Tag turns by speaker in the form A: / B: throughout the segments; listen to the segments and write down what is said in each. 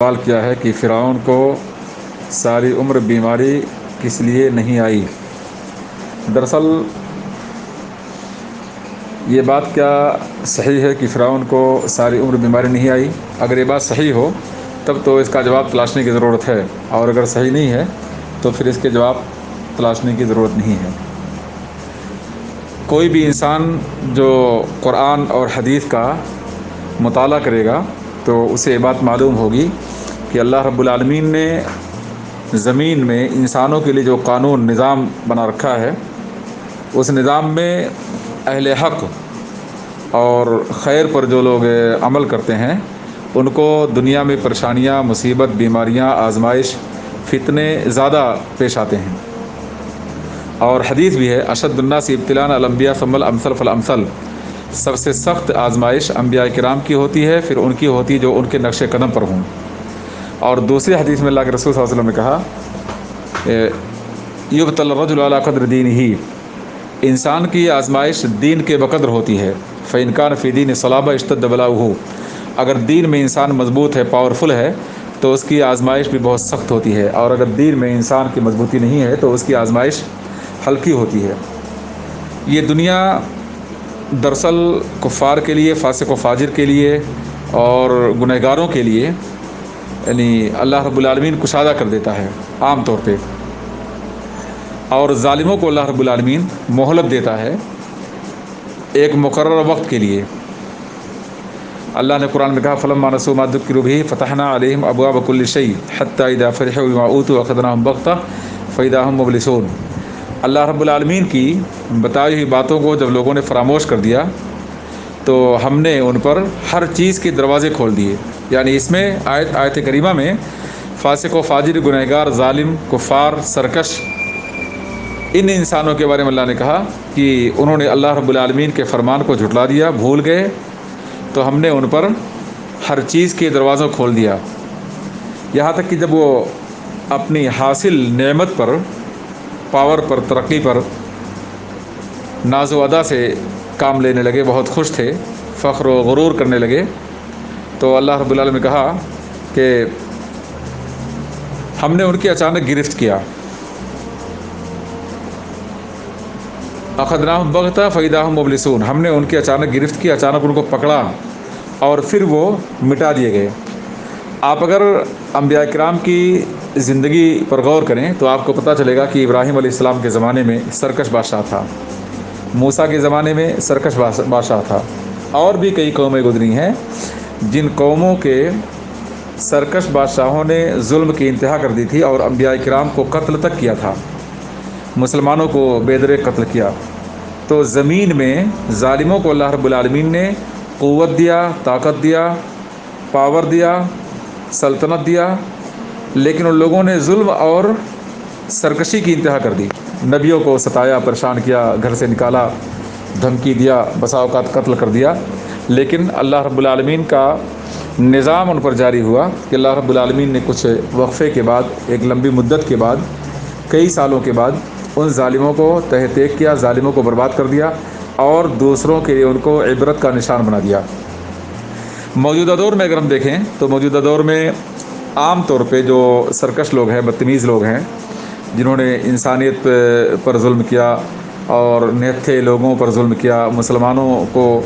A: سوال کیا ہے کہ فرعون کو ساری عمر بیماری کس لیے نہیں آئی؟ دراصل یہ بات کیا صحیح ہے کہ فرعون کو ساری عمر بیماری نہیں آئی؟ اگر یہ بات صحیح ہو تب تو اس کا جواب تلاشنے کی ضرورت ہے، اور اگر صحیح نہیں ہے تو پھر اس کے جواب تلاشنے کی ضرورت نہیں ہے۔ کوئی بھی انسان جو قرآن اور حدیث کا مطالعہ کرے گا تو اسے یہ بات معلوم ہوگی کہ اللہ رب العالمین نے زمین میں انسانوں کے لیے جو قانون نظام بنا رکھا ہے، اس نظام میں اہل حق اور خیر پر جو لوگ عمل کرتے ہیں ان کو دنیا میں پریشانیاں، مصیبت، بیماریاں، آزمائش، فتنے زیادہ پیش آتے ہیں۔ اور حدیث بھی ہے، اشد الناس ابتلاء الانبیاء ثم الامثل فالامثل، سب سے سخت آزمائش انبیاء کرام کی ہوتی ہے، پھر ان کی ہوتی ہے جو ان کے نقش قدم پر ہوں۔ اور دوسری حدیث میں اللہ کے رسول صلی اللہ علیہ وسلم نے کہا یبتلی الرجل علی قدر دینہ، انسان کی آزمائش دین کے بقدر ہوتی ہے۔ فإن کان فی دین صلابہ اشتد بلاؤہ، اگر دین میں انسان مضبوط ہے، پاورفل ہے، تو اس کی آزمائش بھی بہت سخت ہوتی ہے، اور اگر دین میں انسان کی مضبوطی نہیں ہے تو اس کی آزمائش ہلکی ہوتی ہے۔ یہ دنیا دراصل کفار کے لیے، فاسق و فاجر کے لیے اور گنہگاروں کے لیے یعنی اللہ رب العالمین کشادہ کر دیتا ہے عام طور پہ، اور ظالموں کو اللہ رب العالمین مہلت دیتا ہے ایک مقررہ وقت کے لیے۔ اللہ نے قرآن میں کہا فلما نسوا ما ذکروا بہ فتحنا علیہم ابواب کل شیء حتی اذا فرحوا بما اوتوا اخذناہم بغتہ فاذا ہم مبلسون۔ اللہ رب العالمین کی بتائی ہوئی باتوں کو جب لوگوں نے فراموش کر دیا تو ہم نے ان پر ہر چیز کے دروازے کھول دیے۔ یعنی اس میں آیت کریمہ میں فاسق و فاجر، گنہگار، ظالم، کفار، سرکش، ان انسانوں کے بارے میں اللہ نے کہا کہ انہوں نے اللہ رب العالمین کے فرمان کو جھٹلا دیا، بھول گئے، تو ہم نے ان پر ہر چیز کے دروازوں کھول دیا، یہاں تک کہ جب وہ اپنی حاصل نعمت پر، پاور پر، ترقی پر ناز و ادا سے کام لینے لگے، بہت خوش تھے، فخر و غرور کرنے لگے، تو اللہ رب العالمین نے کہا کہ ہم نے ان کی اچانک گرفت کیا، اخذناہم بغتہ فاذا ہم مبلسون، ہم نے ان کی اچانک گرفت کی، اچانک ان کو پکڑا اور پھر وہ مٹا دیے گئے۔ آپ اگر انبیاء کرام کی زندگی پر غور کریں تو آپ کو پتہ چلے گا کہ ابراہیم علیہ السلام کے زمانے میں سرکش بادشاہ تھا، موسیٰ کے زمانے میں سرکش بادشاہ تھا، اور بھی کئی قومیں گزری ہیں جن قوموں کے سرکش بادشاہوں نے ظلم کی انتہا کر دی تھی اور انبیاء کرام کو قتل تک کیا تھا، مسلمانوں کو بے درے قتل کیا۔ تو زمین میں ظالموں کو اللہ رب العالمین نے قوت دیا، طاقت دیا، پاور دیا، سلطنت دیا، لیکن ان لوگوں نے ظلم اور سرکشی کی انتہا کر دی، نبیوں کو ستایا، پریشان کیا، گھر سے نکالا، دھمکی دیا، بسا اوقات قتل کر دیا، لیکن اللہ رب العالمین کا نظام ان پر جاری ہوا کہ اللہ رب العالمین نے کچھ وقفے کے بعد، ایک لمبی مدت کے بعد، کئی سالوں کے بعد ان ظالموں کو تہ تیک کیا، ظالموں کو برباد کر دیا، اور دوسروں کے لیے ان کو عبرت کا نشان بنا دیا۔ موجودہ دور میں اگر ہم دیکھیں تو موجودہ دور میں عام طور پہ جو سرکش لوگ ہیں، بدتمیز لوگ ہیں، جنہوں نے انسانیت پر ظلم کیا اور نہتھے لوگوں پر ظلم کیا، مسلمانوں کو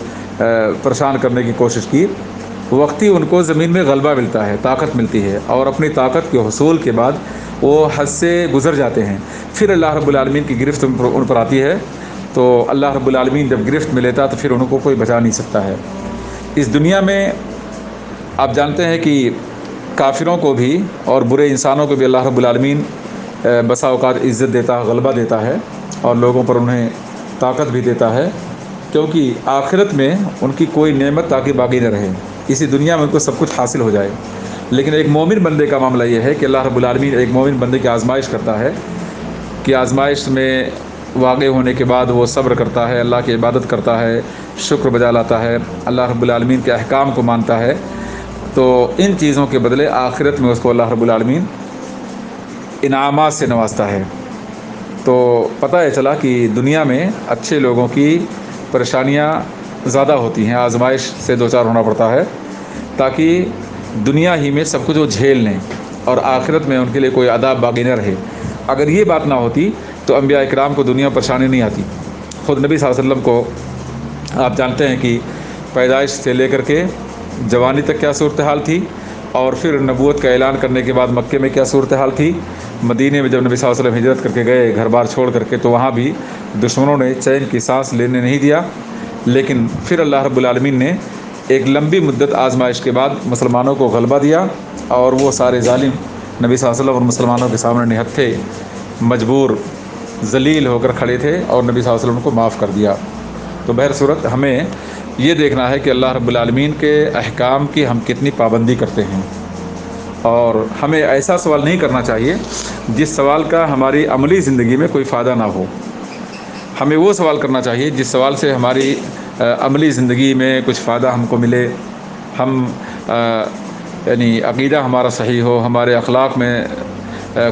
A: پریشان کرنے کی کوشش کی، وقتی ان کو زمین میں غلبہ ملتا ہے، طاقت ملتی ہے، اور اپنی طاقت کے حصول کے بعد وہ حد سے گزر جاتے ہیں، پھر اللہ رب العالمین کی گرفت ان پر آتی ہے، تو اللہ رب العالمین جب گرفت میں لیتا تو پھر ان کو کوئی بچا نہیں سکتا ہے۔ اس دنیا میں آپ جانتے ہیں کہ کافروں کو بھی اور برے انسانوں کو بھی اللہ رب العالمین بسا اوقات عزت دیتا ہے، غلبہ دیتا ہے، اور لوگوں پر انہیں طاقت بھی دیتا ہے، کیونکہ آخرت میں ان کی کوئی نعمت تاکہ باقی نہ رہے، اسی دنیا میں ان کو سب کچھ حاصل ہو جائے۔ لیکن ایک مومن بندے کا معاملہ یہ ہے کہ اللہ رب العالمین ایک مومن بندے کی آزمائش کرتا ہے کہ آزمائش میں واقع ہونے کے بعد وہ صبر کرتا ہے، اللہ کی عبادت کرتا ہے، شکر بجا لاتا ہے، اللہ رب العالمین کے احکام کو مانتا ہے، تو ان چیزوں کے بدلے آخرت میں اس کو اللہ رب العالمین انعامات سے نوازتا ہے۔ تو پتہ ہے چلا کہ دنیا میں اچھے لوگوں کی پریشانیاں زیادہ ہوتی ہیں، آزمائش سے دوچار ہونا پڑتا ہے، تاکہ دنیا ہی میں سب کچھ وہ جھیل لیں اور آخرت میں ان کے لیے کوئی عذاب باقی نہ رہے۔ اگر یہ بات نہ ہوتی تو انبیاء کرام کو دنیا میں پریشانی نہیں آتی۔ خود نبی صلی اللہ علیہ وسلم کو آپ جانتے ہیں کہ پیدائش سے لے کر کے جوانی تک کیا صورتحال تھی، اور پھر نبوت کا اعلان کرنے کے بعد مکے میں کیا صورتحال تھی، مدینے میں جب نبی صلی اللہ علیہ وسلم ہجرت کر کے گئے گھر بار چھوڑ کر کے، تو وہاں بھی دشمنوں نے چین کی سانس لینے نہیں دیا، لیکن پھر اللہ رب العالمین نے ایک لمبی مدت آزمائش کے بعد مسلمانوں کو غلبہ دیا، اور وہ سارے ظالم نبی صلی اللہ علیہ وسلم اور مسلمانوں کے سامنے نہتھے مجبور ذلیل ہو کر کھڑے تھے، اور نبی صلی اللہ علیہ وسلم کو معاف کر دیا۔ تو بہر صورت ہمیں یہ دیکھنا ہے کہ اللہ رب العالمین کے احکام کی ہم کتنی پابندی کرتے ہیں، اور ہمیں ایسا سوال نہیں کرنا چاہیے جس سوال کا ہماری عملی زندگی میں کوئی فائدہ نہ ہو۔ ہمیں وہ سوال کرنا چاہیے جس سوال سے ہماری عملی زندگی میں کچھ فائدہ ہم کو ملے، ہم یعنی عقیدہ ہمارا صحیح ہو، ہمارے اخلاق میں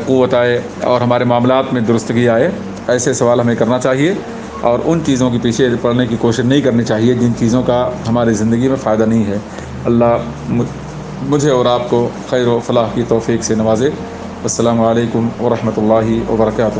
A: قوت آئے، اور ہمارے معاملات میں درستگی آئے۔ ایسے سوال ہمیں کرنا چاہیے، اور ان چیزوں کے پیچھے پڑنے کی کوشش نہیں کرنی چاہیے جن چیزوں کا ہماری زندگی میں فائدہ نہیں ہے۔ اللہ مجھے اور آپ کو خیر و فلاح کی توفیق سے نوازے۔ السلام علیکم ورحمۃ اللہ وبرکاتہ۔